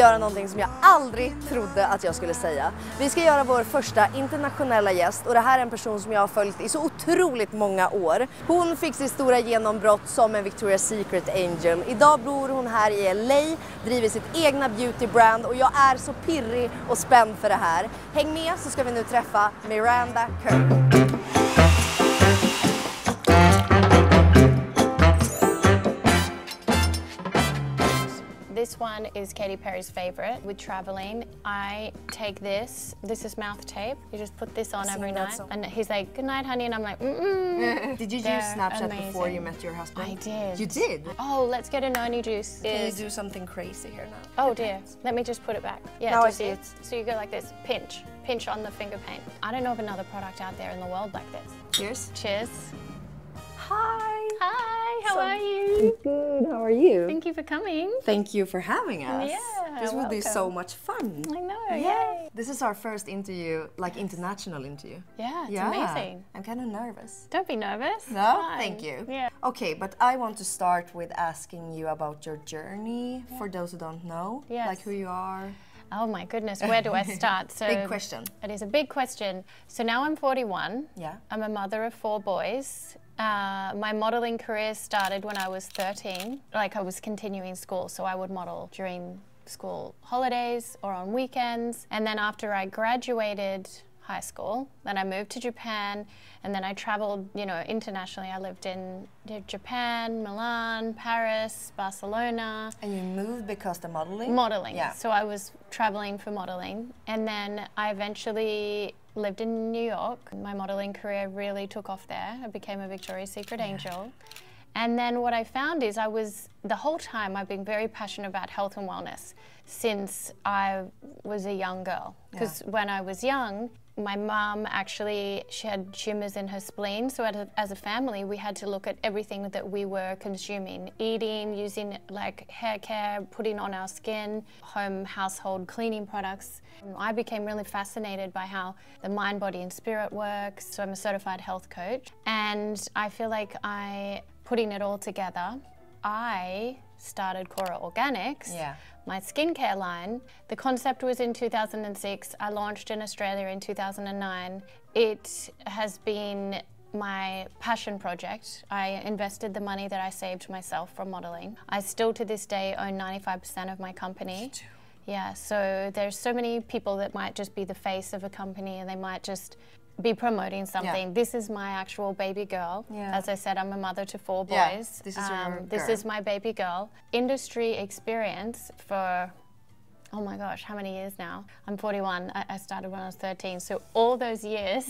göra någonting som jag aldrig trodde att jag skulle säga. Vi ska göra vår första internationella gäst och det här är en person som jag har följt i så otroligt många år. Hon fick sitt stora genombrott som en Victoria's Secret Angel. Idag bor hon här i LA, driver sitt egna beautybrand och jag är så pirrig och spänd för det här. Häng med så ska vi nu träffa Miranda Kerr. This one is Katy Perry's favorite with traveling. I take this is mouth tape. You just put this on every night. And he's like, good night, honey. And I'm like, Did you use Snapchat before you met your husband? I did. You did? Oh, let's get a noni juice. Can you do something crazy here now? Oh dear. Let me just put it back. Yeah, now I see it. So you go like this, pinch. Pinch on the finger paint. I don't know of another product out there in the world like this. Cheers. Cheers. Hi. Hi, how are you? Good, how are you? Thank you for coming. Thank you for having us. Yeah, this will be welcome. so much fun. I know, Yeah. yay. This is our first interview, like international interview. Yeah, it's amazing. I'm kind of nervous. Don't be nervous. No, Fine. thank you. Yeah. Okay, but I want to start with asking you about your journey, for those who don't know, Yes. like who you are. Oh my goodness, where do I start? So Big question. It is a big question. So now I'm 41. Yeah. I'm a mother of 4 boys. My modeling career started when I was 13. Like I was continuing school, so I would model during school holidays or on weekends. And then after I graduated high school, then I moved to Japan, and then I traveled, you know, internationally. I lived in Japan, Milan, Paris, Barcelona. And you moved because the modeling? Modeling. Yeah. So I was traveling for modeling, and then I eventually lived in New York. My modeling career really took off there. I became a Victoria's Secret Angel. And then what I found is the whole time I've been very passionate about health and wellness since I was a young girl. Because when I was young, my mum actually, she had tumours in her spleen, so as a family we had to look at everything that we were consuming, eating, using like hair care, putting on our skin, home household cleaning products. I became really fascinated by how the mind, body and spirit works, so I'm a certified health coach, and I feel like putting it all together, I started Cora Organics, my skincare line. The concept was in 2006. I launched in Australia in 2009. It has been my passion project. I invested the money that I saved myself from modeling. I still to this day own 95% of my company. Yeah, so there's so many people that might just be the face of a company and they might just be promoting something. Yeah. This is my actual baby girl. Yeah. As I said, I'm a mother to 4 boys. Yeah, this is your This is my baby girl. Industry experience for, oh my gosh, how many years now? I'm 41. I started when I was 13. So all those years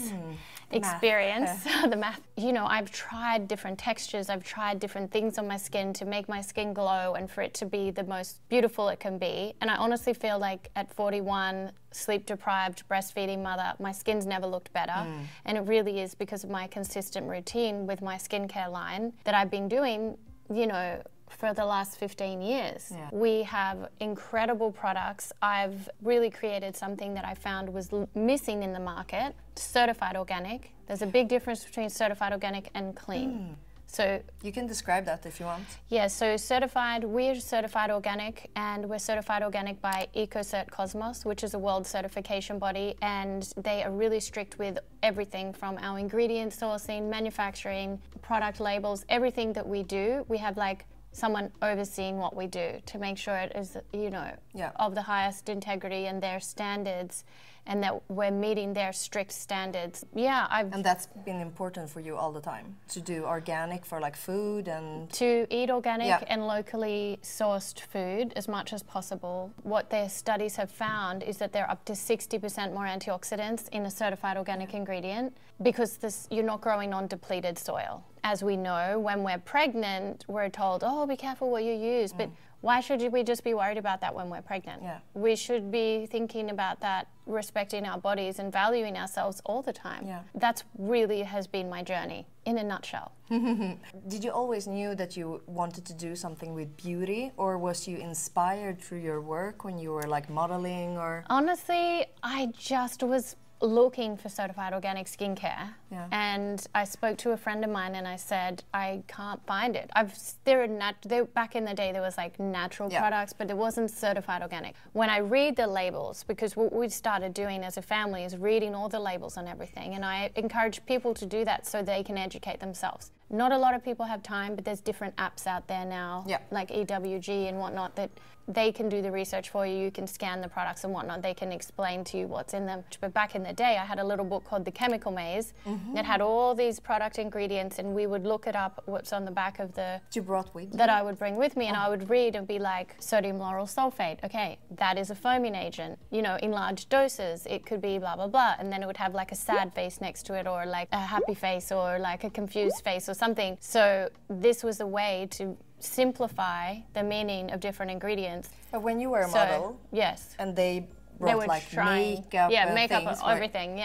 experience, the math. You know, I've tried different textures. I've tried different things on my skin to make my skin glow and for it to be the most beautiful it can be. And I honestly feel like at 41, sleep-deprived, breastfeeding mother, my skin's never looked better. And it really is because of my consistent routine with my skincare line that I've been doing, you know, for the last 15 years. Yeah. We have incredible products. I've really created something that I found was missing in the market, certified organic. There's a big difference between certified organic and clean. So you can describe that if you want. Yeah, so certified, we're certified organic, and we're certified organic by EcoCert Cosmos, which is a world certification body, and they are really strict with everything from our ingredient sourcing, manufacturing, product labels, everything that we do. We have like someone overseeing what we do to make sure it is, you know, of the highest integrity and their standards, and that we're meeting their strict standards. Yeah, And that's been important for you all the time, to do organic for like food and... To eat organic and locally sourced food as much as possible. What their studies have found is that they're up to 60% more antioxidants in a certified organic ingredient because you're not growing on depleted soil. As we know, when we're pregnant, we're told, oh, be careful what you use, but why should we just be worried about that when we're pregnant? Yeah. We should be thinking about that, respecting our bodies and valuing ourselves all the time. Yeah. That's really has been my journey, in a nutshell. Did you always knew that you wanted to do something with beauty, or was you inspired through your work when you were like modeling or? Honestly, I just was looking for certified organic skincare Yeah. And I spoke to a friend of mine and I said, I can't find it. Back in the day, there was like natural products, but it wasn't certified organic. When I read the labels, because what we started doing as a family is reading all the labels on everything, and I encourage people to do that so they can educate themselves. Not a lot of people have time, but there's different apps out there now, like EWG and whatnot, that they can do the research for you. You can scan the products and whatnot. They can explain to you what's in them. But back in the day, I had a little book called The Chemical Maze that had all these product ingredients, and we would look it up, what's on the back of the... You brought with you? That I would bring with me, and I would read and be like, sodium lauryl sulfate. Okay, that is a foaming agent. You know, in large doses, it could be blah, blah, blah. And then it would have like a sad face next to it, or like a happy face, or like a confused face or something. So this was a way to simplify the meaning of different ingredients. But when you were a model, yes, and they brought like makeup, makeup, things, everything,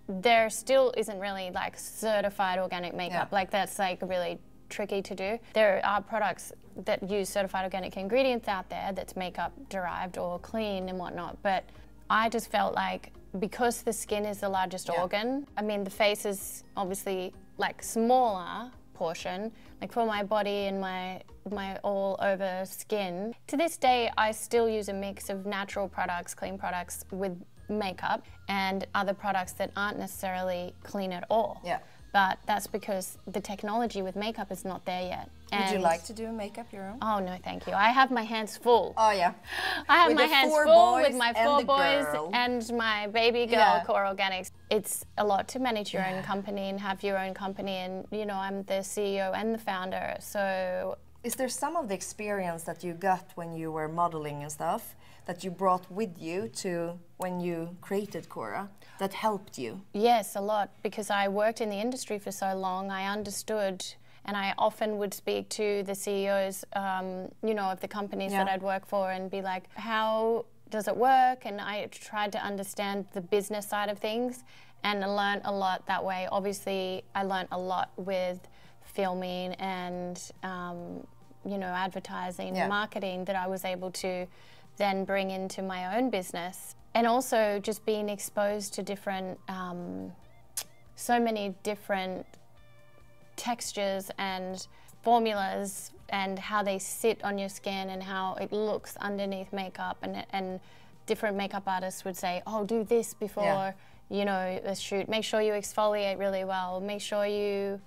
there still isn't really like certified organic makeup. Like that's like really tricky to do. There are products that use certified organic ingredients out there that's makeup derived or clean and whatnot, but I just felt like because the skin is the largest organ, I mean the face is obviously like smaller portion, like for my body and my all over skin. To this day, I still use a mix of natural products, clean products with makeup, and other products that aren't necessarily clean at all. Yeah. But that's because the technology with makeup is not there yet. Would you like to do makeup your own? Oh, no, thank you. I have my hands full. Oh, yeah. I have my hands full with my 4 boys girl. and my baby girl, Core Organics. It's a lot to manage your own company and have your own company, and, you know, I'm the CEO and the founder, so... Is there some of the experience that you got when you were modeling and stuff that you brought with you to when you created Cora that helped you? Yes, a lot, because I worked in the industry for so long. I understood, and I often would speak to the CEOs, you know, of the companies that I'd work for and be like, how does it work? And I tried to understand the business side of things and learn a lot that way. Obviously, I learned a lot with filming and, you know, advertising and marketing that I was able to then bring into my own business. And also just being exposed to different, so many different textures and formulas and how they sit on your skin and how it looks underneath makeup. And different makeup artists would say, oh, do this before, you know, a shoot. Make sure you exfoliate really well. Make sure you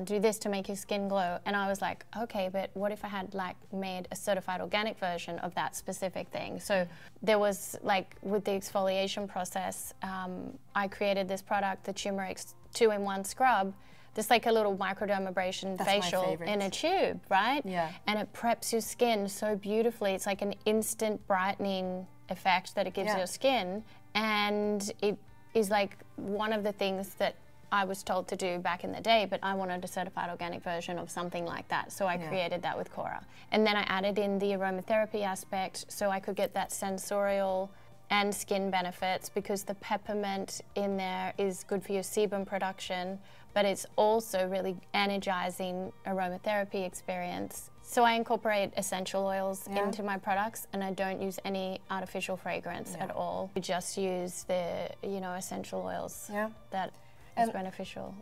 do this to make your skin glow. And I was like, okay, but what if I had like made a certified organic version of that specific thing? So there was like with the exfoliation process, I created this product, the Turmeric 2-in-1 scrub. Just like a little microdermabrasion facial in a tube, right? Yeah. And it preps your skin so beautifully. It's like an instant brightening effect that it gives your skin. And it is like one of the things that I was told to do back in the day, but I wanted a certified organic version of something like that. So I created that with Cora. And then I added in the aromatherapy aspect so I could get that sensorial and skin benefits, because the peppermint in there is good for your sebum production, but it's also really energizing aromatherapy experience. So I incorporate essential oils into my products, and I don't use any artificial fragrance at all. I just use the, you know, essential oils that is beneficial.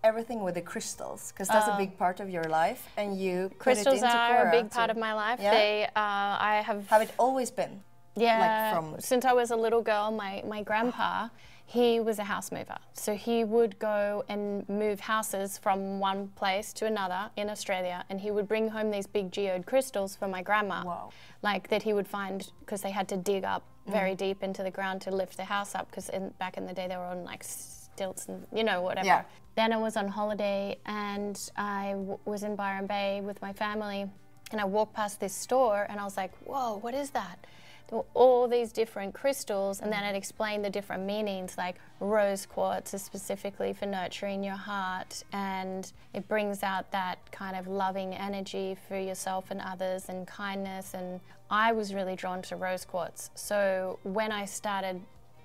Everything with the crystals, because that's a big part of your life, and you crystals put it into are Cora a big part of my life. They, I have it always been? Yeah, like since I was a little girl, my grandpa, he was a house mover. So he would go and move houses from one place to another in Australia, and he would bring home these big geode crystals for my grandma. Wow. Like that he would find, because they had to dig up very deep into the ground to lift the house up, because back in the day they were on like stilts and, you know, whatever. Yeah. Then I was on holiday, and I was in Byron Bay with my family, and I walked past this store and I was like, whoa, what is that? There were all these different crystals, and then it explained the different meanings, like rose quartz is specifically for nurturing your heart, and it brings out that kind of loving energy for yourself and others, and kindness, and I was really drawn to rose quartz. So when I started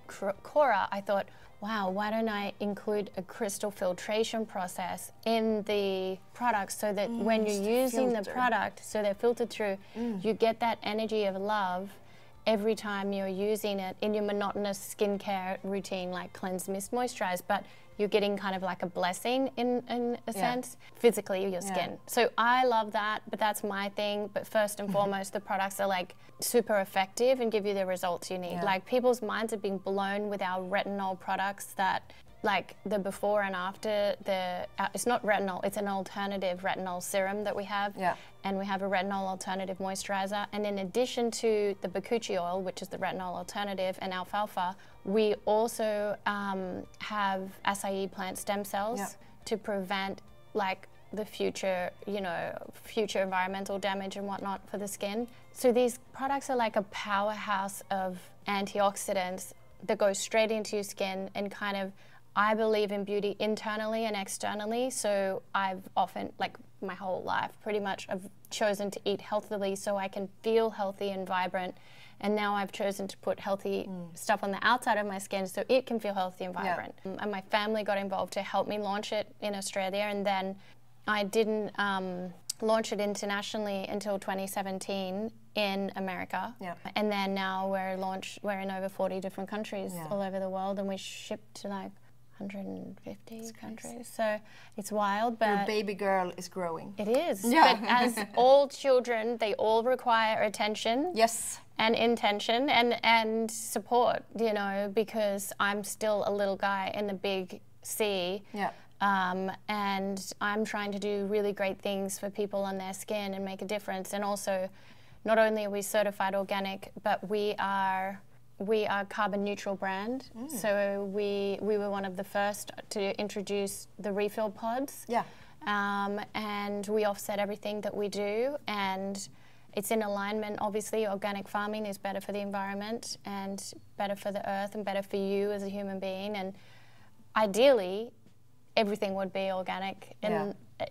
Cora, I thought, wow, why don't I include a crystal filtration process in the products, so that when you're using the product, so they're filtered through, you get that energy of love, every time you're using it in your monotonous skincare routine, like cleanse, mist, moisturize, but you're getting kind of like a blessing in a sense, physically, your skin. So I love that, but that's my thing. But first and foremost, the products are like super effective and give you the results you need. Like people's minds are being blown with our retinol products that, like the before and after, it's not retinol, it's an alternative retinol serum that we have. And we have a retinol alternative moisturizer. And in addition to the bakuchi oil, which is the retinol alternative, and alfalfa, we also have acai plant stem cells to prevent like the future, you know, future environmental damage and whatnot for the skin. So these products are like a powerhouse of antioxidants that go straight into your skin and kind of, I believe in beauty internally and externally, so I've often, like my whole life, pretty much I've chosen to eat healthily so I can feel healthy and vibrant, and now I've chosen to put healthy stuff on the outside of my skin so it can feel healthy and vibrant. And my family got involved to help me launch it in Australia, and then I didn't launch it internationally until 2017 in America. And then now we're in over 40 different countries all over the world, and we ship to like 150 countries. So it's wild, but your baby girl is growing. It is. But as all children, they all require attention. And intention and support, you know, because I'm still a little guy in the big sea. And I'm trying to do really great things for people on their skin and make a difference. And also, not only are we certified organic, but we are carbon neutral brand. So we were one of the first to introduce the refill pods. And we offset everything that we do, and it's in alignment. Obviously, organic farming is better for the environment and better for the earth and better for you as a human being. And ideally, everything would be organic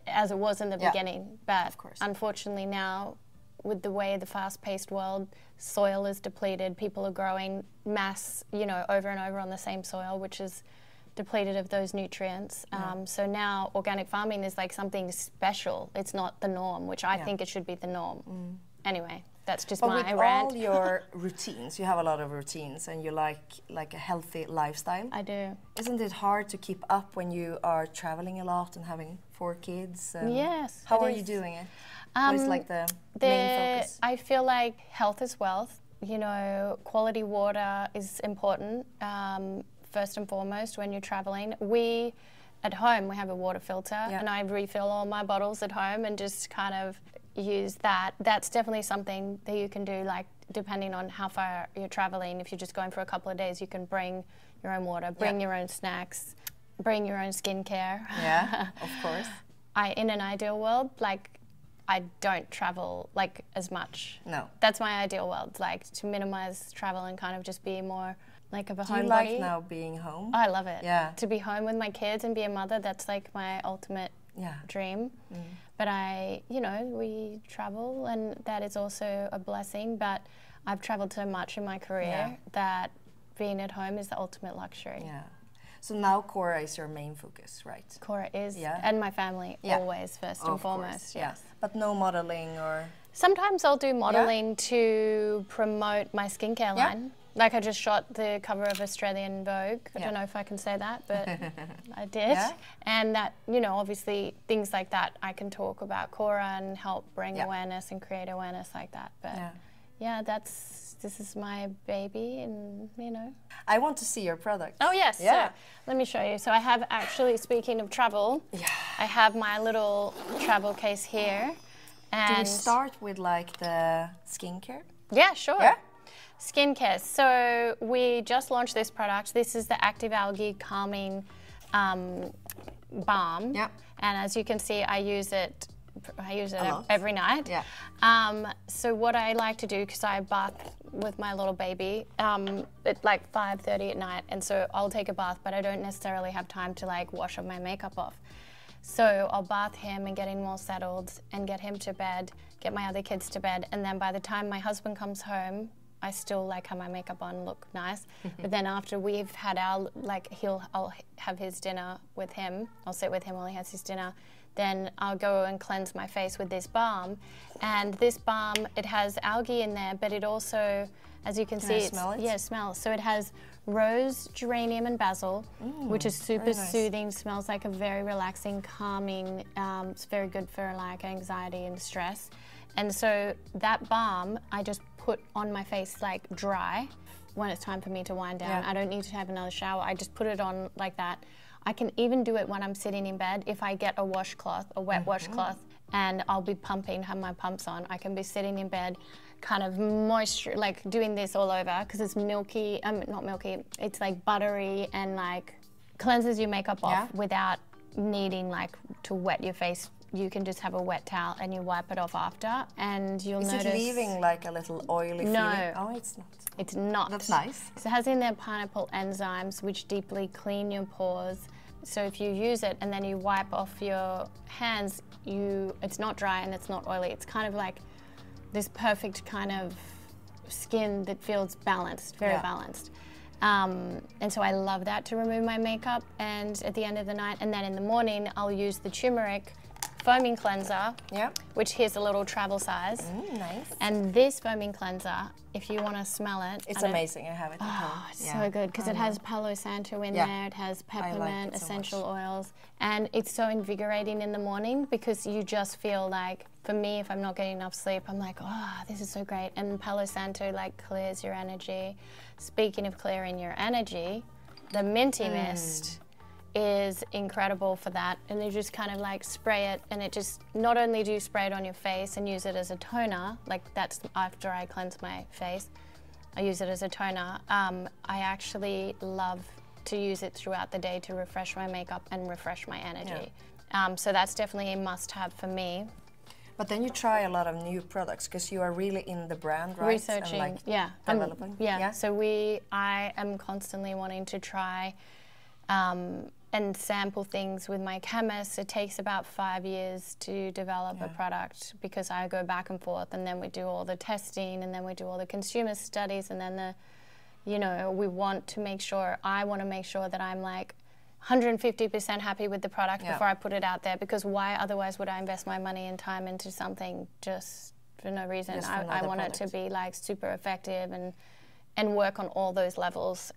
as it was in the beginning. But unfortunately now, with the way the fast-paced world, soil is depleted, people are growing mass, you know, over and over on the same soil, which is depleted of those nutrients. So now organic farming is like something special. It's not the norm, which I think it should be the norm. Anyway, that's just my rant. But with all your routines, you have a lot of routines, and you like a healthy lifestyle. I do. Isn't it hard to keep up when you are traveling a lot and having 4 kids? Yes. How are you doing it? What is like the main focus? I feel like health is wealth. You know, quality water is important, first and foremost, when you're traveling. At home, we have a water filter, and I refill all my bottles at home and just kind of use that. That's definitely something that you can do, like, depending on how far you're traveling. If you're just going for a couple of days, you can bring your own water, bring your own snacks, bring your own skincare. Of course. In an ideal world, like, I don't travel like as much. That's my ideal world, like to minimize travel and kind of just be more like of a homebody. Do you like now being home? I love it. To be home with my kids and be a mother, that's like my ultimate dream. But we travel, and that is also a blessing, but I've traveled so much in my career that being at home is the ultimate luxury. So now Cora is your main focus, right? Cora is, and my family, always first and foremost. But no modeling or? Sometimes I'll do modeling to promote my skincare line. Like I just shot the cover of Australian Vogue. I don't know if I can say that, but I did. And that, you know, obviously things like that I can talk about Cora and help bring awareness and create awareness like that. But this is my baby, and you know. I want to see your product. Oh yes, so let me show you. So I have actually, speaking of travel, I have my little travel case here. And do we start with like the skincare? Yeah, sure. Skincare. So we just launched this product. This is the Active Algae Calming Balm. And as you can see, I use it every night. So what I like to do, because I bath with my little baby at like 5:30 at night, and so I'll take a bath, but I don't necessarily have time to like wash all my makeup off. So I'll bath him and get him all settled and get him to bed, get my other kids to bed, and then by the time my husband comes home, I still like have my makeup on, look nice. But then after we've had our, like I'll have his dinner with him. I'll sit with him while he has his dinner. then I'll go and cleanse my face with this balm. And this balm, it has algae in there, but it also, as you can see, smell it? Yeah, smells. So it has rose, geranium, and basil, which is super soothing. Smells like a very relaxing, calming. It's very good for like anxiety and stress. And so that balm, I just put on my face like dry when it's time for me to wind down. I don't need to have another shower. I just put it on like that. I can even do it when I'm sitting in bed. If I get a washcloth, a wet washcloth, and I'll be pumping, have my pumps on, I can be sitting in bed, kind of moisture, like doing this all over, because it's milky, not milky, it's like buttery and like cleanses your makeup off without needing like to wet your face. You can just have a wet towel and you wipe it off after, and you'll notice. Is it leaving like a little oily feeling? Oh, it's not. It's not. That's nice. So it has in there pineapple enzymes which deeply clean your pores. So if you use it and then you wipe off your hands, it's not dry and it's not oily. It's kind of like this perfect kind of skin that feels balanced, very balanced. And so I love that to remove my makeup, and at the end of the night, and then in the morning, I'll use the turmeric foaming cleanser, which here's a little travel size. Nice. And this foaming cleanser, if you want to smell it, it's amazing. I have it at home. Oh, it's so good because it has Palo Santo in there. It has peppermint, essential oils, and it's so invigorating in the morning because you just feel like, for me, if I'm not getting enough sleep, I'm like, oh, this is so great. And Palo Santo like clears your energy. Speaking of clearing your energy, the minty mist is incredible for that, and you just kind of like spray it, and it just, not only do you spray it on your face and use it as a toner, like that's after I cleanse my face, I use it as a toner. I actually love to use it throughout the day to refresh my makeup and refresh my energy. So that's definitely a must-have for me. But then you try a lot of new products because you are really in the brand, right? Researching, and like developing. So I am constantly wanting to try and sample things with my chemist. It takes about 5 years to develop a product because I go back and forth, and then we do all the testing, and then we do all the consumer studies, and then we want to make sure, I want to make sure that I'm like 150% happy with the product before I put it out there, because why otherwise would I invest my money and time into something just for no reason? I want it to be like super effective and work on all those levels.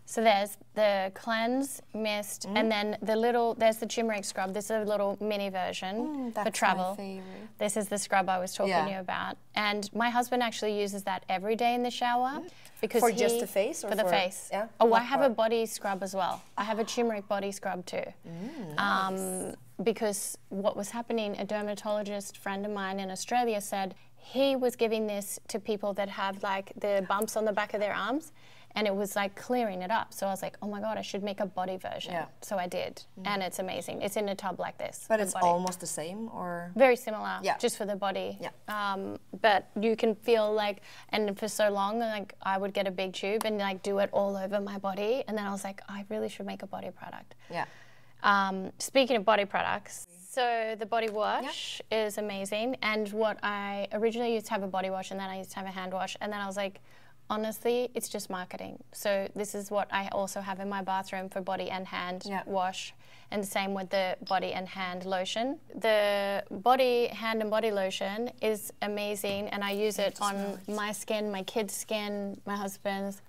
So there's the cleanse, mist, and then there's the turmeric scrub. This is a little mini version for travel. My favorite. This is the scrub I was talking to you about. And my husband actually uses that every day in the shower. Because for just the face? Or for the face. Yeah? Oh, I have a body scrub as well. I have a turmeric body scrub too. Nice. Because what was happening, a dermatologist friend of mine in Australia said he was giving this to people that have like the bumps on the back of their arms, and it was like clearing it up. So I was like, oh my God, I should make a body version. So I did, and it's amazing. It's in a tub like this. But it's almost the same, or? Very similar, just for the body. But you can feel like, and for so long, like I would get a big tube and like do it all over my body, and then I was like, I really should make a body product. Speaking of body products, so the body wash is amazing, and what I originally used to have a body wash, and then I used to have a hand wash, and then I was like, honestly, it's just marketing. So this is what I also have in my bathroom for body and hand wash, and the same with the body and hand lotion. The hand and body lotion is amazing, and I use it on my skin, my kids' skin, my husband's.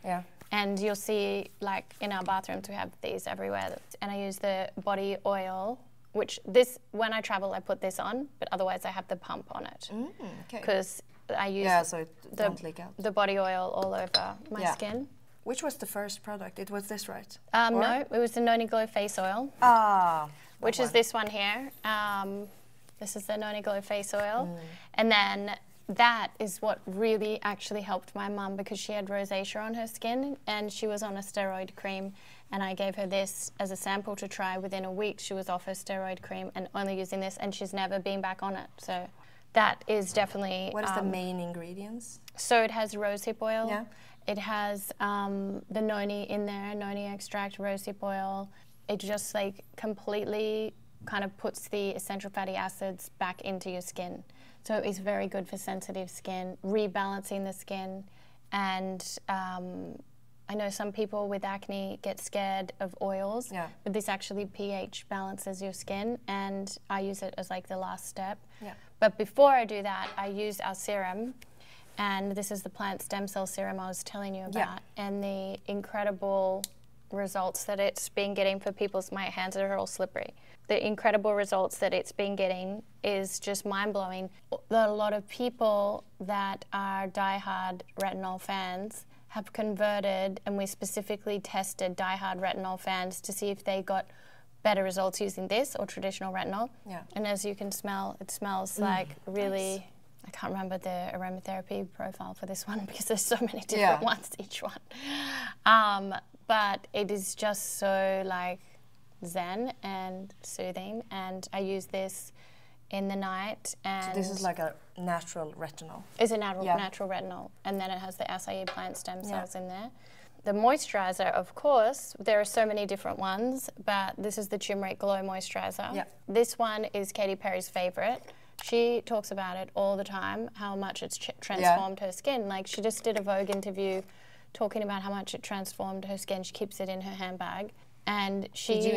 And you'll see, like, in our bathrooms, we have these everywhere. And I use the body oil, which when I travel, I put this on, but otherwise I have the pump on it. Because I use so it don't leak out. The body oil all over my skin. Which was the first product? It was this, right? No, it was the Noni Glow face oil. Which is this one here. This is the Noni Glow face oil. And then that is what really actually helped my mum, because she had rosacea on her skin and she was on a steroid cream, and I gave her this as a sample to try. Within a week she was off her steroid cream and only using this, and she's never been back on it. So that is definitely... What is the main ingredients? So it has rosehip oil. It has the noni in there, noni extract, rosehip oil. It just like completely kind of puts the essential fatty acids back into your skin. So it's very good for sensitive skin, rebalancing the skin, and I know some people with acne get scared of oils, but this actually pH balances your skin, and I use it as like the last step. But before I do that, I use our serum, and this is the plant stem cell serum I was telling you about, and the incredible results that it's been getting for people's, my hands are all slippery. The incredible results that it's been getting is just mind-blowing. A lot of people that are diehard retinol fans have converted, and we specifically tested diehard retinol fans to see if they got better results using this or traditional retinol. And as you can smell, it smells like really, nice. I can't remember the aromatherapy profile for this one because there's so many different ones, each one. But it is just so like zen and soothing, and I use this in the night. And so this is like a natural retinol? It's a natural retinol, and then it has the acai plant stem cells in there. The moisturizer, of course, there are so many different ones, but this is the Turmeric Glow Moisturizer. This one is Katy Perry's favorite. She talks about it all the time, how much it's transformed her skin. Like, she just did a Vogue interview talking about how much it transformed her skin. She keeps it in her handbag. And she... Did you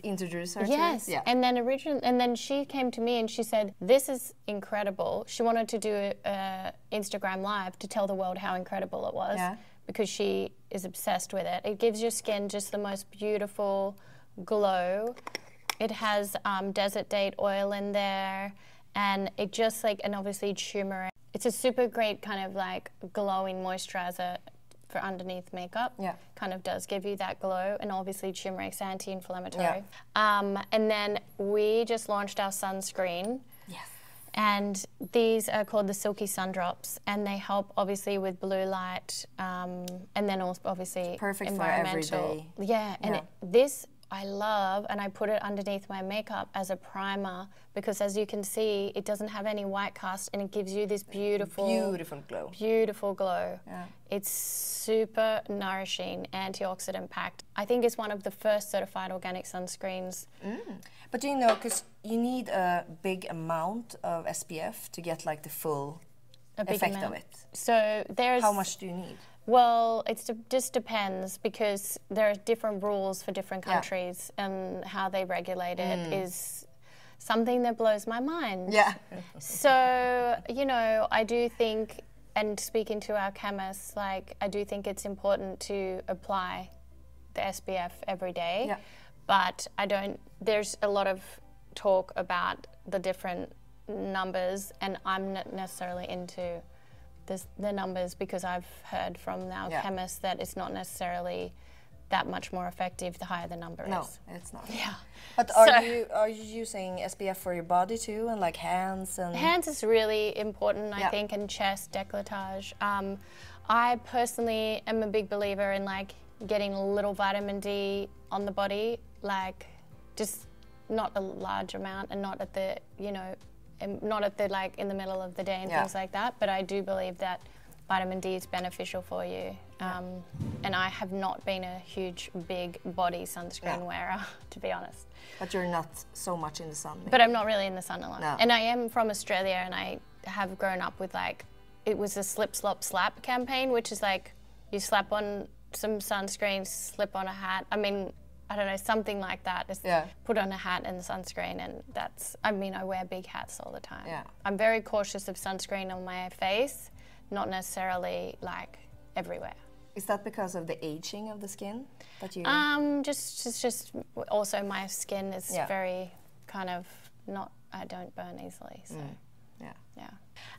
introduce her yes. to it? And then she came to me and she said, this is incredible. She wanted to do a Instagram Live to tell the world how incredible it was because she is obsessed with it. It gives your skin just the most beautiful glow. It has desert date oil in there, and it just like, and obviously turmeric. It's a super great kind of like glowing moisturizer for underneath makeup. Kind of does give you that glow, and obviously turmeric's anti-inflammatory. And then we just launched our sunscreen. And these are called the Silky Sun Drops, and they help obviously with blue light, and then also obviously perfect environmental. For every day. And this I love, and I put it underneath my makeup as a primer because, as you can see, it doesn't have any white cast, and it gives you this beautiful glow. It's super nourishing, antioxidant packed. I think it's one of the first certified organic sunscreens. But you know, because you need a big amount of SPF to get like the full effect of it. So there's... How much do you need? Well, it just depends because there are different rules for different countries, and how they regulate it is something that blows my mind. So, you know, I do think, and speaking to our chemists, like, I do think it's important to apply the SPF every day, but there's a lot of talk about the different numbers, and I'm not necessarily into the numbers because I've heard from our chemists that it's not necessarily that much more effective the higher the number is. No, it's not. But are you using SPF for your body too, and like hands and... Hands is really important, I think, and chest, décolletage. I personally am a big believer in like getting a little vitamin D on the body, like just not a large amount and not at the, you know, not at the like in the middle of the day and things like that, but I do believe that vitamin D is beneficial for you. And I have not been a huge, big body sunscreen wearer, to be honest. But you're not so much in the sun. Maybe. But I'm not really in the sun a lot. No. And I am from Australia, and I have grown up with like, it was a slip, slop, slap campaign, which is like you slap on some sunscreen, slip on a hat. I mean, I don't know, something like that. Just put on a hat and sunscreen, and that's, I mean, I wear big hats all the time. I'm very cautious of sunscreen on my face, not necessarily like everywhere. Is that because of the aging of the skin that you... Just also my skin is very kind of not, I don't burn easily, so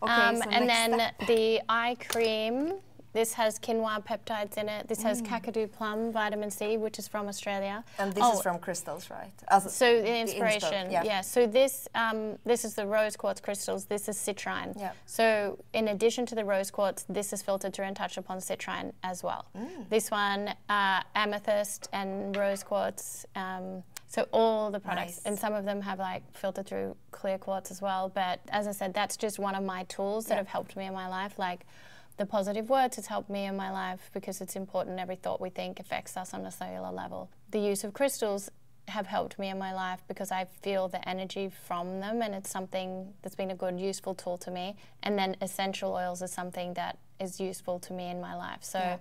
Okay, so and then step. the eye cream, this has quinoa peptides in it. This has Kakadu plum vitamin C, which is from Australia. And this is from crystals, right? So the inspiration, So this is the rose quartz crystals. This is citrine. So in addition to the rose quartz, this is filtered through and touched upon citrine as well. This one, amethyst and rose quartz. So all the products, and some of them have like filtered through clear quartz as well. But as I said, that's just one of my tools that have helped me in my life. Like, the positive words has helped me in my life because it's important. Every thought we think affects us on a cellular level. The use of crystals have helped me in my life because I feel the energy from them, and it's something that's been a good, useful tool to me. And then essential oils is something that is useful to me in my life. So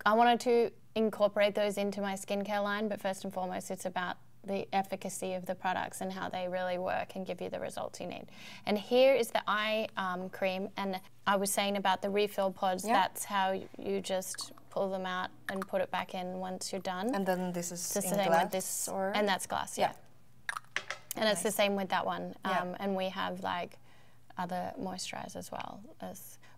I wanted to incorporate those into my skincare line, but first and foremost, it's about the efficacy of the products and how they really work and give you the results you need. And here is the eye cream, and I was saying about the refill pods, that's how you just pull them out and put it back in once you're done. And then this is the in same glass? With this, and that's glass, yeah. And it's the same with that one. And we have like other moisturizers as well.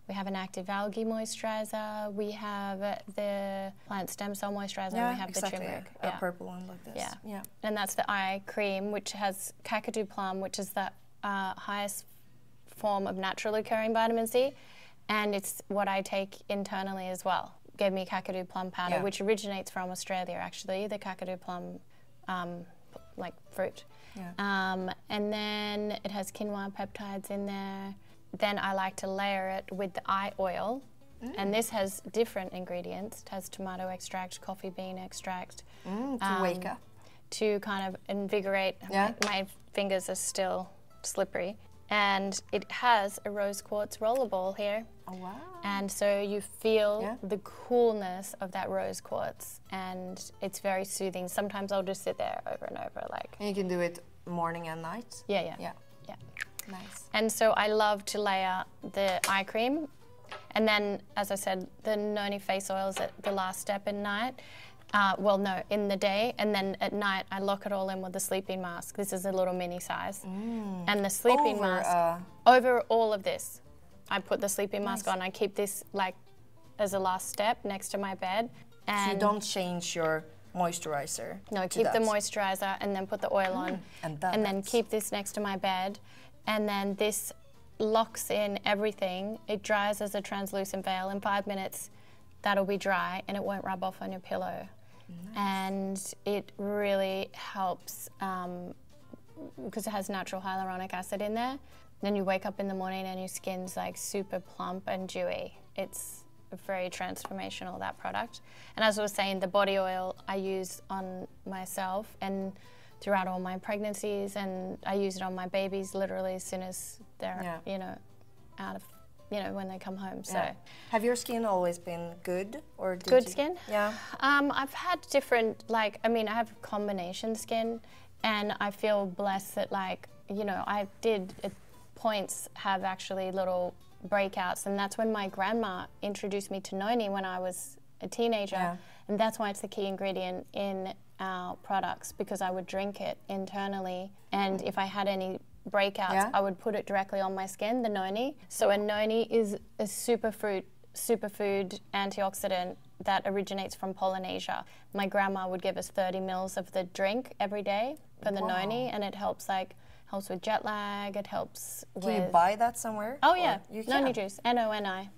We have an active algae moisturizer, we have the plant stem cell moisturizer, and we have the turmeric. A purple one like this. Yeah. And that's the eye cream, which has Kakadu plum, which is the highest form of naturally occurring vitamin C, and it's what I take internally as well. Gave me Kakadu plum powder, which originates from Australia actually, the Kakadu plum like fruit. And then it has quinoa peptides in there. Then I like to layer it with the eye oil, and this has different ingredients. It has tomato extract, coffee bean extract. To wake up. To kind of invigorate. My fingers are still slippery. And it has a rose quartz rollerball here. Oh, wow. And so you feel the coolness of that rose quartz, and it's very soothing. Sometimes I'll just sit there over and over like. And you can do it morning and night? Yeah. Nice. And so I love to layer the eye cream, and then, as I said, the Noni face oil is at the last step at night. Well, no, in the day, and then at night I lock it all in with the sleeping mask. This is a little mini size. And the sleeping mask, over all of this, I put the sleeping mask on. I keep this like as a last step next to my bed. And so you don't change your moisturizer? No, keep the moisturizer and then put the oil on. And then keep this next to my bed. And then this locks in everything. It dries as a translucent veil. In 5 minutes, that'll be dry and it won't rub off on your pillow. Nice. And it really helps because it has natural hyaluronic acid in there. Then you wake up in the morning and your skin's like super plump and dewy. It's very transformational, that product. And as I was saying, the body oil I use on myself and throughout all my pregnancies, and I use it on my babies literally as soon as they're, out of, when they come home. So, have your skin always been good, or good skin? Yeah. I've had different, I have combination skin, and I feel blessed that, I did at points have actually little breakouts, and that's when my grandma introduced me to Noni when I was a teenager, and that's why it's the key ingredient in our products, because I would drink it internally, and if I had any breakouts, I would put it directly on my skin, the Noni. So a Noni is a superfood antioxidant that originates from Polynesia. My grandma would give us 30 mils of the drink every day for the Noni, and it helps with jet lag, it helps with... Can you buy that somewhere? Oh yeah, Noni juice, N-O-N-I.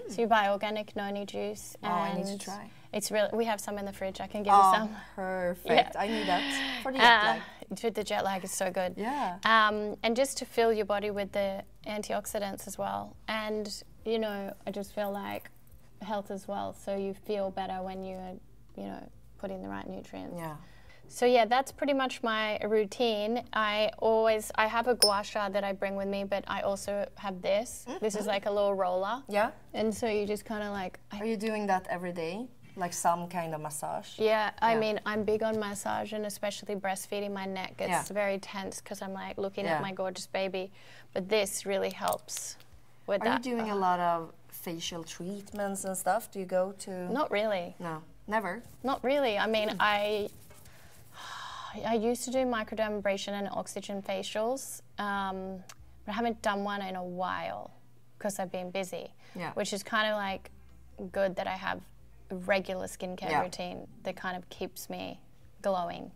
So you buy organic Noni juice. And I need to try. It's really, we have some in the fridge, I can give you some. Perfect, I need that for the jet lag. The jet lag is so good. Yeah. And just to fill your body with the antioxidants as well. And, I just feel like health as well, so you feel better when you're, putting the right nutrients. Yeah. So yeah, that's pretty much my routine. I have a gua sha that I bring with me, but I also have this. This is like a little roller. Yeah. And so you just kind of Are you doing that every day? Like some kind of massage? Yeah, I mean, I'm big on massage, and especially breastfeeding. My neck gets very tense because I'm looking at my gorgeous baby. But this really helps with that. Are you doing a lot of facial treatments and stuff? Do you go to... Not really. No, never? Not really. I mean, I used to do microdermabrasion and oxygen facials, but I haven't done one in a while because I've been busy, which is kind of good that I have a regular skincare routine that kind of keeps me glowing.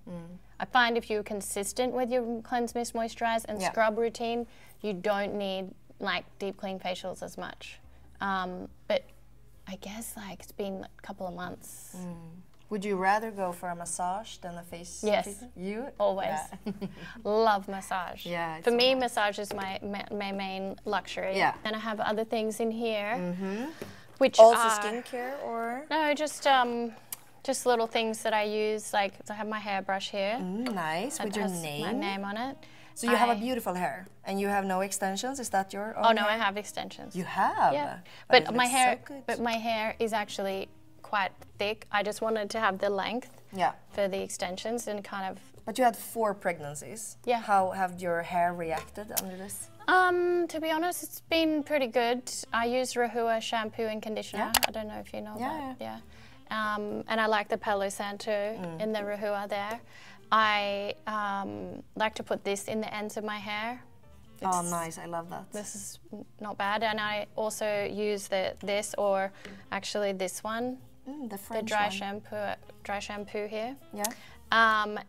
I find if you're consistent with your cleanse, mist, moisturize and scrub routine, you don't need deep clean facials as much. But I guess it's been a couple of months. Would you rather go for a massage than a face treatment? You? Always. Yeah. Love massage. Yeah, for me, massage is my main luxury. Yeah. And I have other things in here, which also are... skincare, or? No, just little things that I use. I have my hairbrush here. Nice, with your name? My name on it. So you have a beautiful hair, and you have no extensions. Is that your own Oh no, hair? I have extensions. You have? Yeah. But my hair, so good. but my hair is actually quite thick. I just wanted to have the length for the extensions and kind of... But you had 4 pregnancies. Yeah. How have your hair reacted under this? To be honest, it's been pretty good. I use Rahua shampoo and conditioner. I don't know if you know that. Yeah. And I like the Palo Santo in the Rahua there. I like to put this in the ends of my hair. Oh, nice. I love that. This is not bad. And I also use this, or actually this one, the dry shampoo here. Yeah.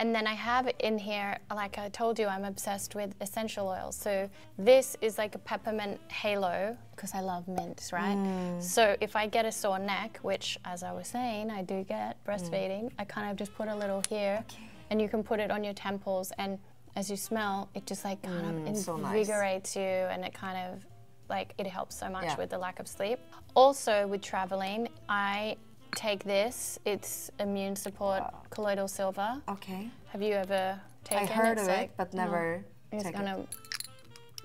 And then I have in here, like I told you, I'm obsessed with essential oils. So this is like a peppermint halo, because I love mints, right? So if I get a sore neck, which, as I was saying, I do get breastfeeding, I kind of just put a little here, and you can put it on your temples, and as you smell, it just like kind of invigorates you, and it kind of like, it helps so much with the lack of sleep. Also with traveling, I take this. It's immune support colloidal silver. Okay. Have you ever taken it? I heard of it, but never taken it. I'm just gonna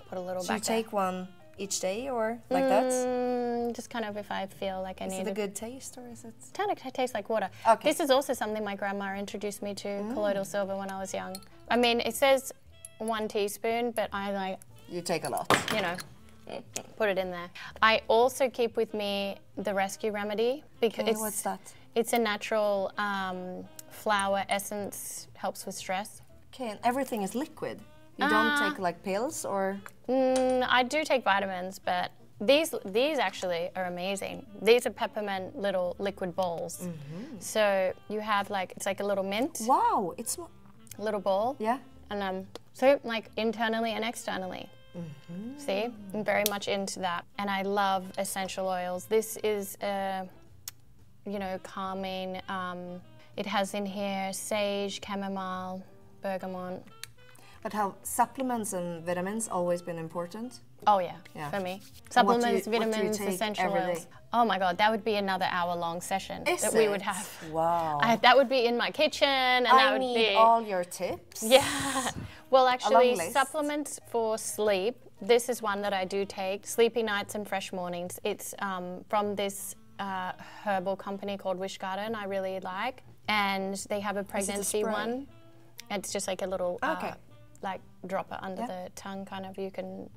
put a little back. So you take one each day, or like that? Just kind of if I feel like I need it. Is it a good taste, or is it? It kind of tastes like water. Okay. This is also something my grandma introduced me to, colloidal silver, when I was young. I mean, it says 1 teaspoon, but I like... You take a lot. You know. Put it in there. I also keep with me the Rescue Remedy, because what's that? It's a natural flower essence, helps with stress. Okay, and everything is liquid. You don't take like pills, or? I do take vitamins, but these actually are amazing. These are peppermint little liquid balls. So you have like, it's like a little mint. Wow, it's a little ball. Yeah. And so like internally and externally. See, I'm very much into that, and I love essential oils. This is, you know, calming. It has in here sage, chamomile, bergamot. But have supplements and vitamins always been important? Oh yeah, for me. Supplements, vitamins, essential oils. Day? Oh my God, that would be another hour-long session we would have. Wow. That would be in my kitchen, and that would be... I need all your tips. Yeah. Well, actually, supplements for sleep. This is one that I do take. Sleepy nights and fresh mornings. It's from this herbal company called Wish Garden. I really like, and they have a pregnancy one. It's just like a little like dropper under the tongue, kind of. You can.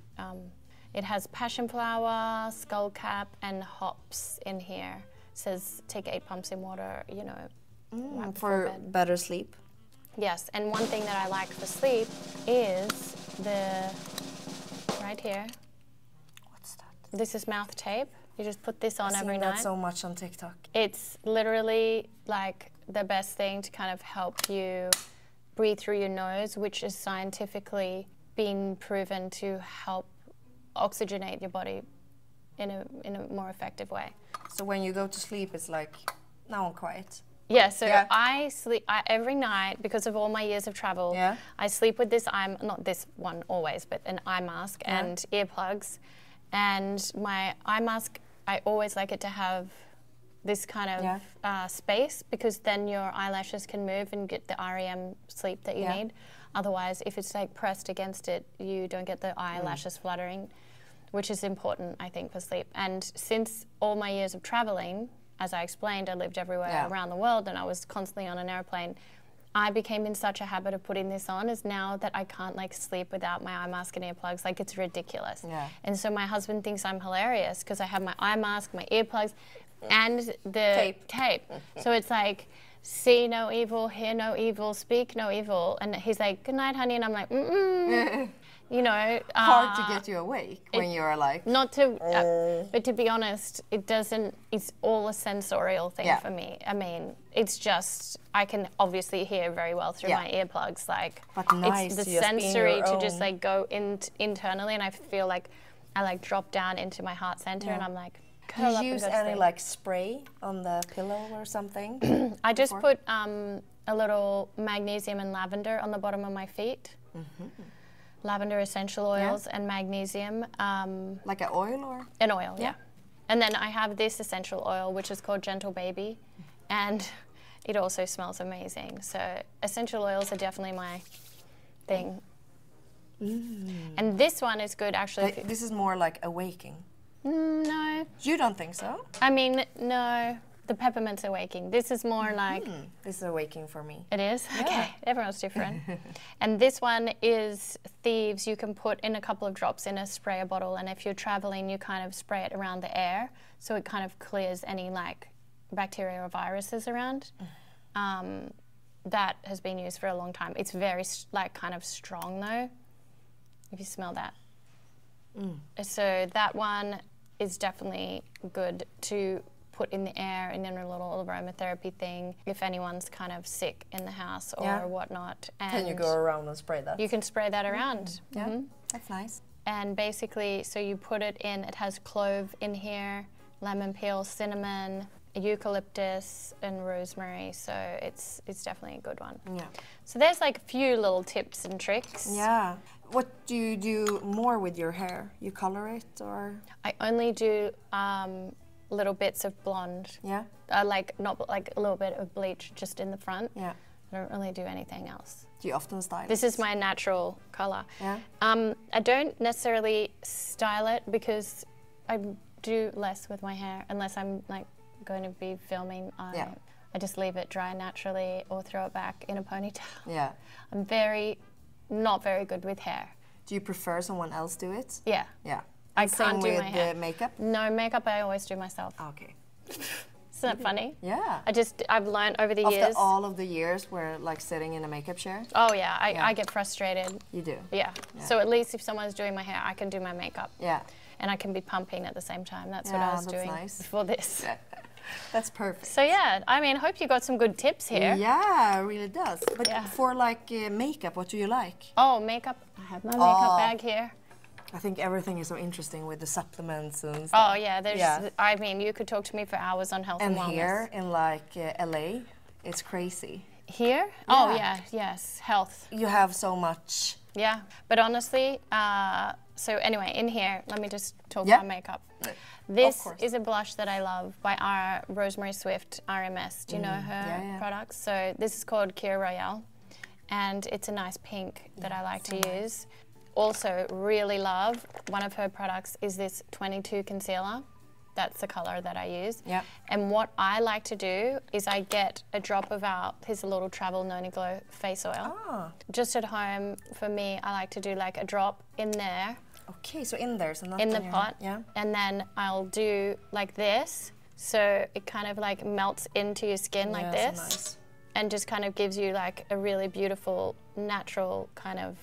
It has passion flower, skullcap, and hops in here. It says take 8 pumps in water. You know, for better sleep. Yes, and one thing that I like for sleep is the right here. What's that? This is mouth tape. You just put this on every night. I've seen that so much on TikTok. It's literally like the best thing to kind of help you breathe through your nose, which is scientifically been proven to help oxygenate your body in a more effective way. So when you go to sleep, it's like, now I'm quiet. Yeah, so I sleep every night, because of all my years of travel. Yeah. I sleep with this not this one always, but an eye mask and earplugs. And my eye mask, I always like it to have this kind of space, because then your eyelashes can move and get the REM sleep that you need. Otherwise, if it's like pressed against it, you don't get the eyelashes fluttering, which is important, I think, for sleep. And since all my years of traveling, as I explained, I lived everywhere around the world, and I was constantly on an airplane. I became in such a habit of putting this on, is now that I can't like sleep without my eye mask and earplugs. Like, it's ridiculous. Yeah. And so my husband thinks I'm hilarious, because I have my eye mask, my earplugs, and the tape. So it's like, see no evil, hear no evil, speak no evil. And he's like, good night, honey. And I'm like, you know. Hard to get you awake when you're like. Not to, but to be honest, it's all a sensorial thing for me. I mean, it's just, I can obviously hear very well through my earplugs. Like, but nice, it's the sensory to just like go internally, and I feel like I like drop down into my heart center, and I'm like, do you use any like spray on the pillow or something? I just put a little magnesium and lavender on the bottom of my feet. Lavender essential oils and magnesium. Like an oil, or? An oil, yeah. And then I have this essential oil, which is called Gentle Baby, and it also smells amazing. So essential oils are definitely my thing. And this one is good, actually. This is more like awaking. No. You don't think so? I mean, no. The peppermint's awaking. This is more like... This is awaking for me. It is? Yeah. Okay, everyone's different. And this one is Thieves. You can put in a couple of drops in a sprayer bottle, and if you're traveling, you kind of spray it around the air, so it kind of clears any like bacteria or viruses around. That has been used for a long time. It's very like kind of strong though, if you smell that. So that one is definitely good to put in the air and in a little aromatherapy thing if anyone's kind of sick in the house or whatnot. And can you go around and spray that? You can spray that around. Yeah, that's nice. And basically, so you put it in, it has clove in here, lemon peel, cinnamon, eucalyptus and rosemary, so it's definitely a good one. Yeah. So there's like a few little tips and tricks. Yeah. What do you do more with your hair? You color it or? I only do little bits of blonde. Yeah. Like not like a little bit of bleach just in the front. Yeah. I don't really do anything else. Do you often style it? This is my natural color. Yeah. I don't necessarily style it because I do less with my hair unless I'm like going to be filming. I just leave it dry naturally or throw it back in a ponytail. Yeah. I'm not very good with hair. Do you prefer someone else do it? Yeah. Yeah. I can't do my hair. With makeup? No, makeup I always do myself. Okay. Isn't that funny? Yeah. I've learned over the years. After all of the years we're like sitting in a makeup chair? Oh yeah, I get frustrated. You do? Yeah. So at least if someone's doing my hair, I can do my makeup. Yeah. And I can be pumping at the same time. That's what I was doing before this. That's perfect. So yeah, I mean, hope you got some good tips here. Yeah, it really does. But for like makeup, what do you like? Oh, makeup. I have my makeup bag here. I think everything is so interesting with the supplements and stuff. Oh yeah, I mean, you could talk to me for hours on health and wellness. And here in like LA, it's crazy. Here? Yeah. Oh yeah, yes, health. You have so much. Yeah, but honestly, so anyway, in here, let me just talk about makeup. This is a blush that I love by our Rosemary Swift, RMS. Do you know her products? So this is called Kerr Royale, and it's a nice pink that I like to use. Also, really love, one of her products is this 22 concealer. That's the color that I use. Yeah. And what I like to do is I get a drop of here's a little Travel Noni Glow face oil. Oh. Just at home, for me, I like to do like a drop in there. Okay, so in there, so not in the pot. Yeah. And then I'll do like this, so it kind of like melts into your skin like this. So nice. And just kind of gives you like a really beautiful, natural kind of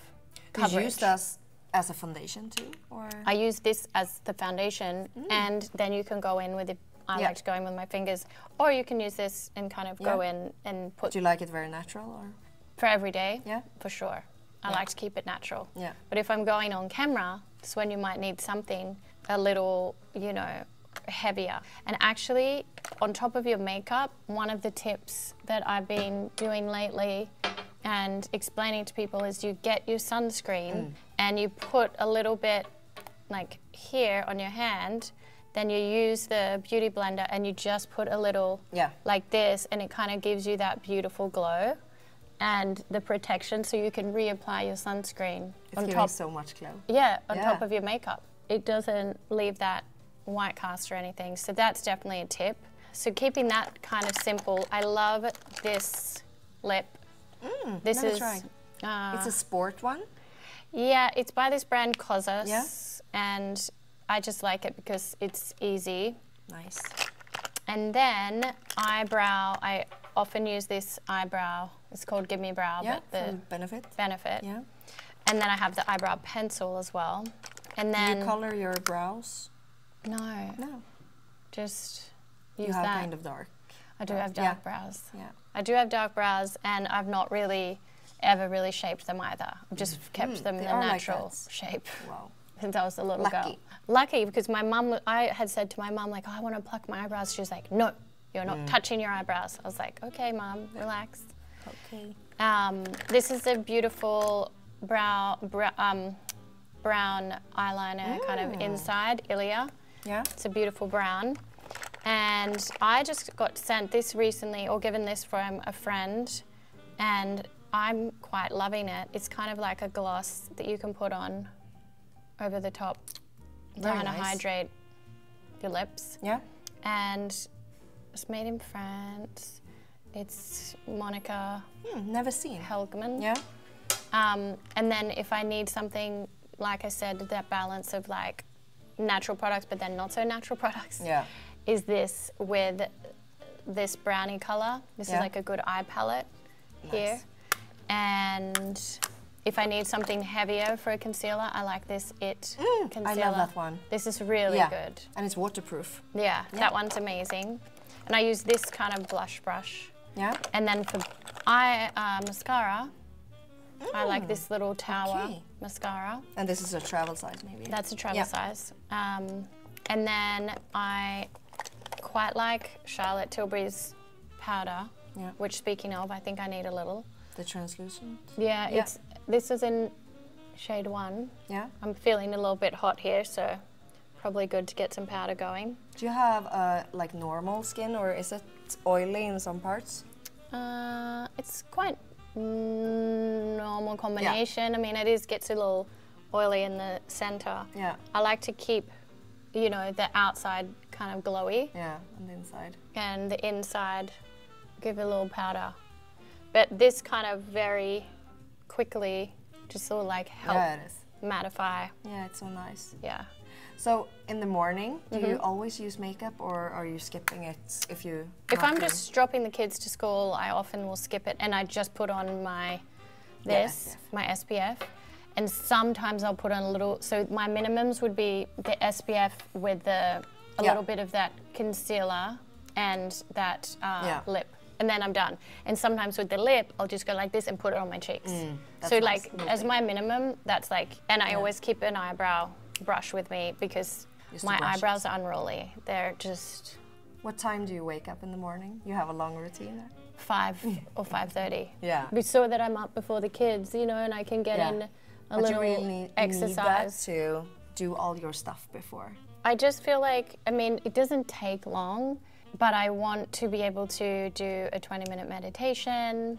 coverage. Do you use this as a foundation too, or? I use this as the foundation, and then you can go in with it. I like to go in with my fingers, or you can use this and kind of go in and put. Do you like it very natural, or? For every day, for sure. I like to keep it natural. Yeah. But if I'm going on camera, it's when you might need something a little, you know, heavier. And actually, on top of your makeup, one of the tips that I've been doing lately and explaining to people is you get your sunscreen and you put a little bit like here on your hand, then you use the beauty blender and you just put a little like this, and it kind of gives you that beautiful glow and the protection, so you can reapply your sunscreen on top. So much glow. Yeah, on top of your makeup. It doesn't leave that white cast or anything, so that's definitely a tip. So keeping that kind of simple, I love this lip. This is it's a sport one. Yeah, it's by this brand Cosas, and I just like it because it's easy. Nice. And then eyebrow, I often use this eyebrow. It's called Give Me Brow, but the Benefit. Yeah. And then I have the eyebrow pencil as well. And then do you color your brows? No. No. Just use you have that. kind of dark. I do have dark brows. Yeah. I do have dark brows, and I've not really ever really shaped them either. I've just kept them in the natural shape. Wow. Since I was a little girl. Lucky, because my mum, I had said to my mum, like, oh, I want to pluck my eyebrows. She was like, no, you're not touching your eyebrows. I was like, okay, Mum, relax. Okay. This is a beautiful brown eyeliner kind of inside, Ilia. Yeah. It's a beautiful brown. And I just got sent this recently, or given this from a friend, and I'm quite loving it. It's kind of like a gloss that you can put on over the top to kind of hydrate your lips. Yeah. And It's made in France. It's Monica. Never seen. Helgman. Yeah. And then if I need something, like I said, that balance of like natural products, but then not so natural products, is this with this brownie color. This is like a good eye palette here. And if I need something heavier for a concealer, I like this concealer. I love that one. This is really good. And it's waterproof. Yeah, that one's amazing. And I use this kind of blush brush. Yeah. And then for eye mascara, I like this little tower mascara. And this is a travel size, maybe? That's a travel size. And then I quite like Charlotte Tilbury's powder, which, speaking of, I think I need a little. The translucent? Yeah, this is in shade 1. Yeah. I'm feeling a little bit hot here, so probably good to get some powder going. Do you have like normal skin, or is it oily in some parts? It's quite normal combination. I mean, it gets a little oily in the center. Yeah. I like to keep, you know, the outside kind of glowy. Yeah, and the inside. And the inside, give it a little powder. But this kind of very quickly just sort of like help mattify. Yeah, it's so nice. Yeah. So in the morning, do you always use makeup, or are you skipping it if you? If I'm just dropping the kids to school, I often will skip it, and I just put on my my SPF, and sometimes I'll put on a little. So my minimums would be the SPF with a little bit of that concealer and that lip. And then I'm done. And sometimes with the lip, I'll just go like this and put it on my cheeks. So like, as my minimum, that's like, and I always keep an eyebrow brush with me because my eyebrows are unruly. They're just... What time do you wake up in the morning? You have a long routine there? 5 or 5:30. Yeah. So that I'm up before the kids, you know, and I can get in a little really exercise. Need that to do all your stuff before? I just feel like, I mean, it doesn't take long, but I want to be able to do a 20-minute meditation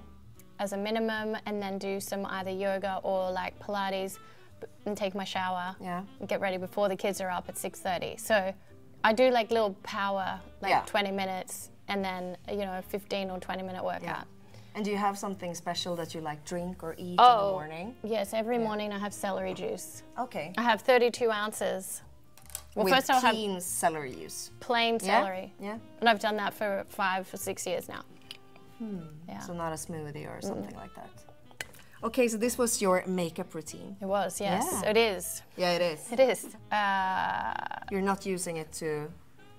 as a minimum, and then do some either yoga or like Pilates, and take my shower and get ready before the kids are up at 6:30. So I do like little power, like 20 minutes, and then, you know, a 15 or 20-minute workout. Yeah. And do you have something special that you like drink or eat in the morning? Yes, every morning I have celery juice. Okay. I have 32 ounces. Well, with first I'll have clean celery juice. Plain celery. Yeah. And I've done that for 5 or 6 years now. Yeah. So not a smoothie or something like that. Okay, so this was your makeup routine. It was, yes. Yeah. It is. Yeah, it is. It is. You're not using it to,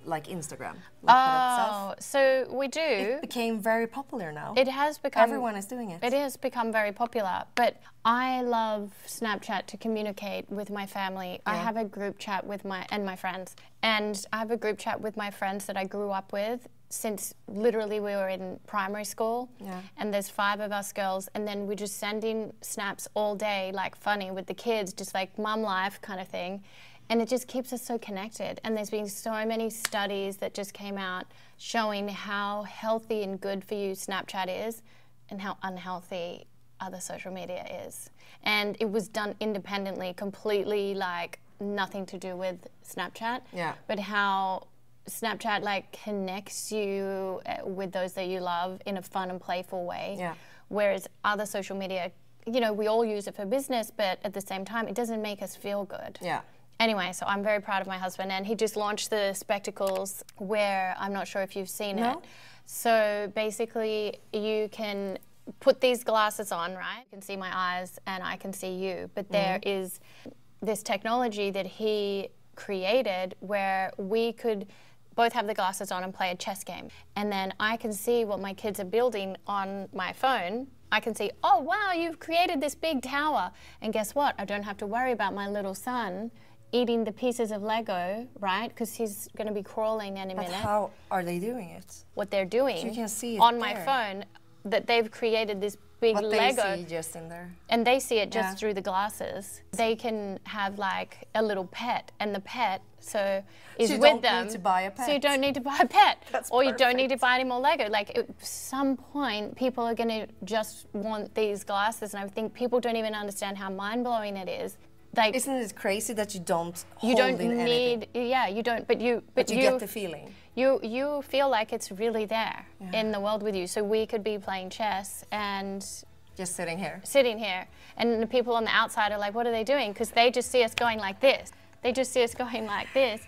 like, Instagram? Like so we do. It became very popular now. It has become... Everyone is doing it. It has become very popular, but I love Snapchat to communicate with my family. I have a group chat with my friends, and I have a group chat with my friends that I grew up with since literally we were in primary school. Yeah. And there's 5 of us girls, and then we just send in snaps all day, like funny with the kids, just like mum life kind of thing. And it just keeps us so connected. And there's been so many studies that just came out showing how healthy and good for you Snapchat is and how unhealthy other social media is. And it was done independently, completely like nothing to do with Snapchat. Yeah. But how Snapchat like connects you with those that you love in a fun and playful way. Yeah. Whereas other social media, you know, we all use it for business, but at the same time, it doesn't make us feel good. Yeah. Anyway, so I'm very proud of my husband, and he just launched the spectacles where, I'm not sure if you've seen it. So basically you can put these glasses on, right? You can see my eyes and I can see you, but there is this technology that he created where we could both have the glasses on and play a chess game. And then I can see what my kids are building on my phone. I can see, oh wow, you've created this big tower. And guess what? I don't have to worry about my little son eating the pieces of Lego, right? Because he's going to be crawling any minute. But how are they doing it? What they're doing so you can see it on my phone, that they've created this big Lego. They see just in there. And they see it just through the glasses. They can have like a little pet, and the pet is so with them. So you don't need to buy a pet. So you don't need to buy a pet. That's or perfect. You don't need to buy any more Lego. Like at some point, people are going to just want these glasses, and I think people don't even understand how mind-blowing it is like, isn't it crazy that you don't you hold don't in anything? yeah, you don't, but you get the feeling. You feel like it's really there in the world with you. So we could be playing chess and just sitting here. And the people on the outside are like, what are they doing? Because they just see us going like this. They just see us going like this,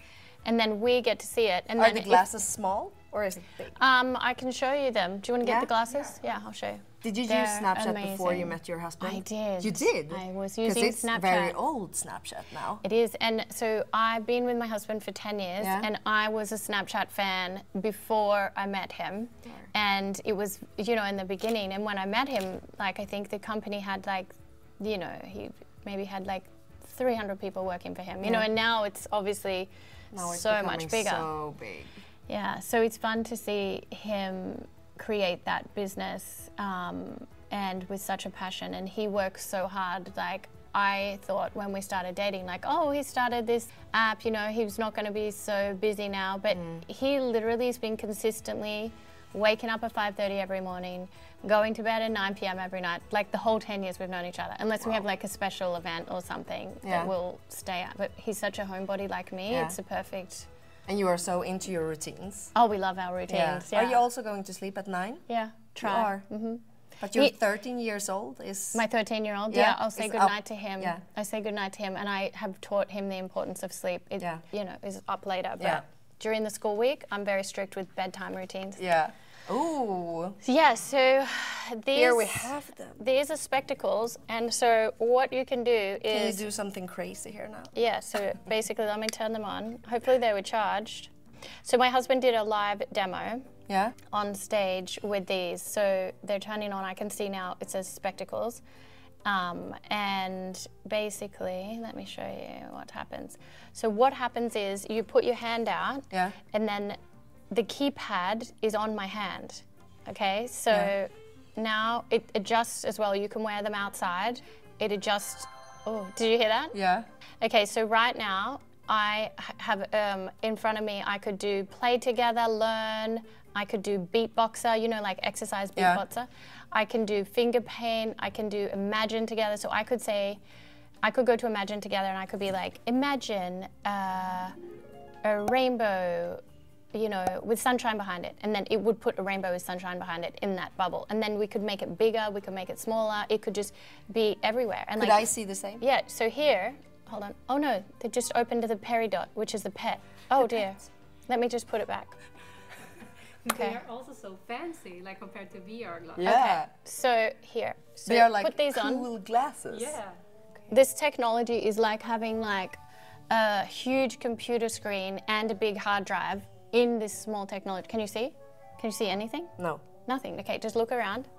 and then we get to see it. And are then the glasses small or is it big? I can show you them. Do you want to get the glasses? Yeah, I'll show you. Did you use Snapchat before you met your husband? I did. You did? I was using it's Snapchat. very old Snapchat now. It is, and so I've been with my husband for 10 years, and I was a Snapchat fan before I met him. And it was, you know, in the beginning, and when I met him, like, I think the company had, like, you know, he maybe had like 300 people working for him, you know, and now it's obviously so much bigger. So big. Yeah, so it's fun to see him create that business and with such a passion, and he works so hard. Like, I thought when we started dating, like, oh, he started this app, you know, he's not going to be so busy now, but he literally has been consistently waking up at 5:30 every morning, going to bed at 9 p.m. every night, like the whole 10 years we've known each other, unless we have like a special event or something that we'll stay at. But he's such a homebody like me, it's a perfect... And you are so into your routines. Oh, we love our routines. Are you also going to sleep at 9? Yeah, try. You are? But you're 13 years old is... My 13-year-old, yeah, I'll say goodnight to him. Yeah. I say goodnight to him, and I have taught him the importance of sleep. It, you know, is up later, but during the school week, I'm very strict with bedtime routines. Yeah. Ooh. Yeah, so these... Here we have them. These are spectacles, and so what you can do is... Can you do something crazy here now? Yeah, so basically, let me turn them on. Hopefully they were charged. So my husband did a live demo on stage with these. So they're turning on. I can see now it says spectacles. And basically, let me show you what happens. So what happens is you put your hand out, and then the keypad is on my hand. Okay, so now it adjusts as well. You can wear them outside. It adjusts. Oh, did you hear that? Yeah. Okay, so right now I have in front of me, I could do play together, learn, I could do beatboxer, you know, like exercise beatboxer. I can do finger paint, I can do imagine together. So I could say, I could go to imagine together and I could be like, imagine a rainbow, you know, with sunshine behind it. And then it would put a rainbow with sunshine behind it in that bubble. And then we could make it bigger, we could make it smaller. It could just be everywhere. And could like, I see the same? Yeah, so here, hold on. Oh no, they just opened to the peridot, which is the pet. Oh dear. Let me just put it back. Okay. They are also so fancy, like compared to VR glasses. Yeah. Okay, so here. So they are like put these cool on. glasses. Yeah. This technology is like having like a huge computer screen and a big hard drive in this small technology. Can you see? Can you see anything? No. Nothing. Okay, just look around.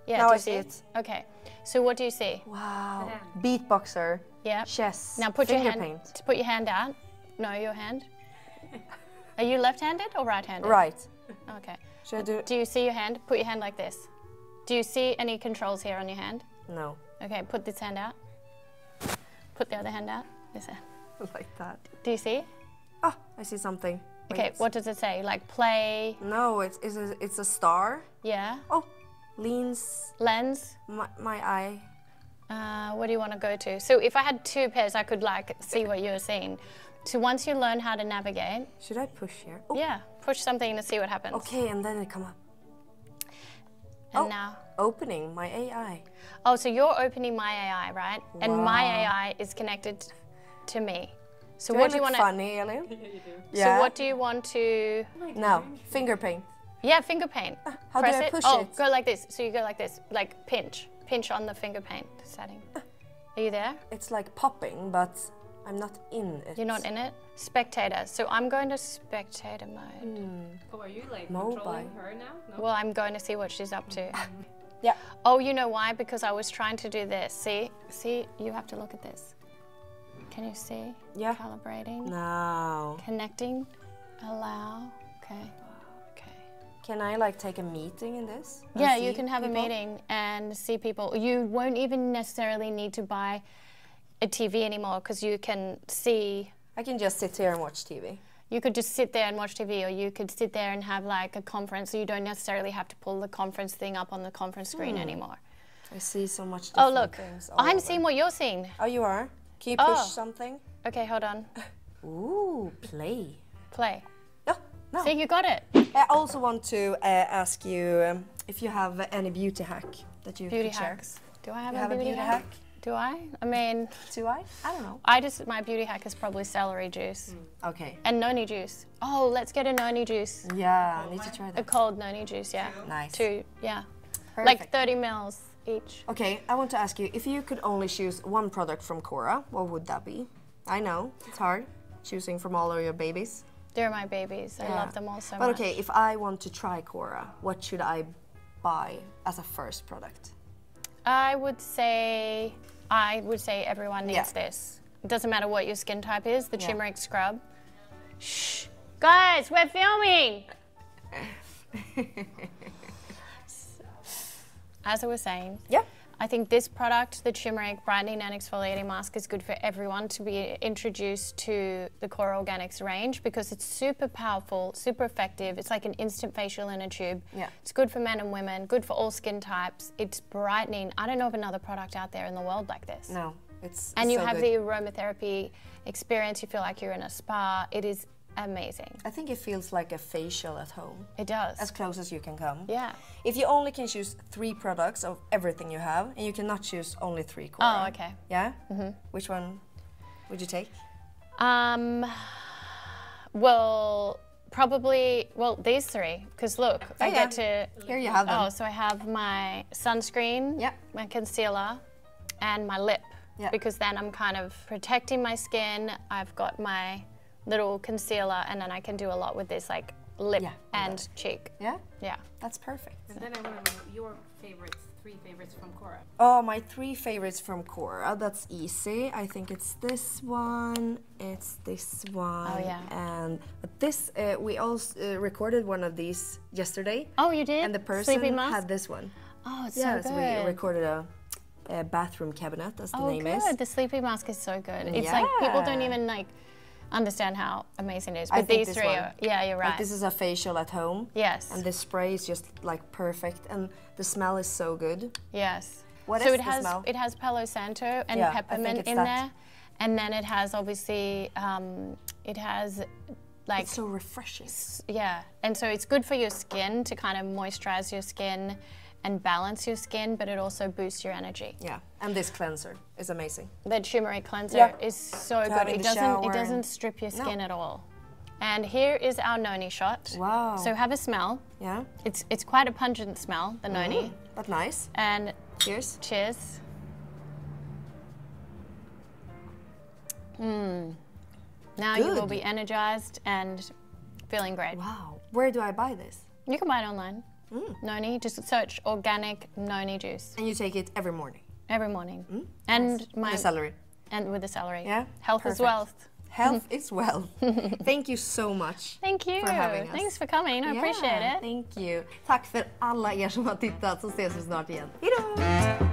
Yeah, now do I you see it. Okay, so what do you see? Wow. Beatboxer. Yeah. Chess. Now put your hand. Paint. Put your hand out. No, your hand. Are you left-handed or right-handed? Right. Okay. Should I do? Do you see your hand? Put your hand like this. Do you see any controls here on your hand? No. Okay, put this hand out. Put the other hand out. This hand. Like that. Do you see? Oh, I see something. Okay, Wait. what does it say? Like play? No, it's a star. Yeah. Oh, leans Lens? my eye. What do you want to go to? So if I had two pairs, I could like see what you were seeing. So once you learn how to navigate... Should I push here? Oh. Yeah, push something to see what happens. Okay, and then it come up. And now... Opening my AI. Oh, so you're opening my AI, right? Wow. And my AI is connected to me. So do what I do you look want to... funny, Elin? Yeah, you do. Yeah. So what do you want to... Now, finger paint. Yeah, finger paint. How Press do I it. push Oh, it? go like this. So you go like this, like pinch. Pinch on the finger paint setting. Are you there? It's like popping, but I'm not in it. You're not in it? Spectator. So I'm going to spectator mode. Oh, are you like Mobile. controlling her now? No? Well, I'm going to see what she's up to. Yeah. Oh, you know why? Because I was trying to do this. See? See? You have to look at this. Can you see? Yeah. Calibrating. No. Connecting. Allow. Okay. Okay. Can I like take a meeting in this? and Yeah, see you can have people? a meeting and see people. You won't even necessarily need to buy a TV anymore because you can see. I can just sit here and watch TV. You could just sit there and watch TV, or you could sit there and have like a conference. So you don't necessarily have to pull the conference thing up on the conference screen anymore. I see so much Oh, different look. things all I'm over. seeing what you're seeing. Oh, you are? Can you push something? Okay, hold on. Ooh, play. Play. Yeah, no. See, you got it. I also want to ask you if you have any beauty hack that you Beauty could share. hacks. Do I have You a have beauty hack? Do I? I mean, Do I? I don't know. my beauty hack is probably celery juice. Okay. And noni juice. Oh, let's get a noni juice. Yeah, I need to try A that. cold noni juice, yeah. Nice. 2, yeah. Perfect. Like 30 mils each. Okay, I want to ask you, if you could only choose one product from Cora, what would that be? I know, it's hard, choosing from all of your babies. They're my babies. I love them all so But much. okay, if I want to try Cora, what should I buy as a first product? I would say everyone needs this. It doesn't matter what your skin type is, the turmeric scrub. Shh! Guys, we're filming! As I was saying, Yeah. I think this product, the turmeric brightening and exfoliating mask, is good for everyone to be introduced to the Cora Organics range because it's super powerful, super effective. It's like an instant facial in a tube. Yeah. It's good for men and women, good for all skin types. It's brightening. I don't know of another product out there in the world like this. No, it's And you so have good. the aromatherapy experience. You feel like you're in a spa. It is amazing. I think it feels like a facial at home. It does. As close as you can come. Yeah. If you only can choose 3 products of everything you have, and you cannot choose only 3 Cora. Oh, okay. Yeah? Mm-hmm. Which one would you take? Well, probably, these 3, because look, I get to... Here you have them. Oh, so I have my sunscreen, Yeah. my concealer, and my lip. Yeah. Because then I'm kind of protecting my skin. I've got my little concealer, and then I can do a lot with this, like lip and cheek. Yeah? Yeah. That's perfect. And then I want to know your favorites, 3 favorites from Cora. Oh, my 3 favorites from Cora. That's easy. I think it's this one, it's this one, Oh, yeah. and this. We also recorded one of these yesterday. Oh, you did? And the Sleeping person mask? had this one. Oh, it's Yeah, so so good. we recorded a bathroom cabinet, as the Oh, name good. is. The sleeping mask is so good. It's like people don't Yeah. even like understand how amazing it is. I But think these this 3 one. are, yeah, you're right. Like, this is a facial at home. Yes. And this spray is just like perfect, and the smell is so good. Yes. What so is it the has smell? it has Palo Santo and Yeah, I think peppermint it's in that. there, and then it has obviously it has like It's so refreshing. yeah, and so it's good for your skin to kind of moisturize your skin and balance your skin, but it also boosts your energy. Yeah, and this cleanser is amazing. The turmeric cleanser Yeah. is so have good. in It the shower doesn't and- strip your No. skin at all. And here is our noni shot. Wow. So have a smell. Yeah, It's quite a pungent smell, the noni. but nice. And Cheers. cheers. Now you will Good. be energized and feeling great. Wow. Where do I buy this? You can buy it online. Noni, just search organic noni juice And you take it every morning. every morning. And The celery. and with the celery. Yeah, Health is perfect. wealth. Health is wealth. Thank you so much. Thank you. For having us. Thanks for coming. I appreciate it. Thank you. Tack för alla er som har tittat, så ses vi snart igen. Hejdå!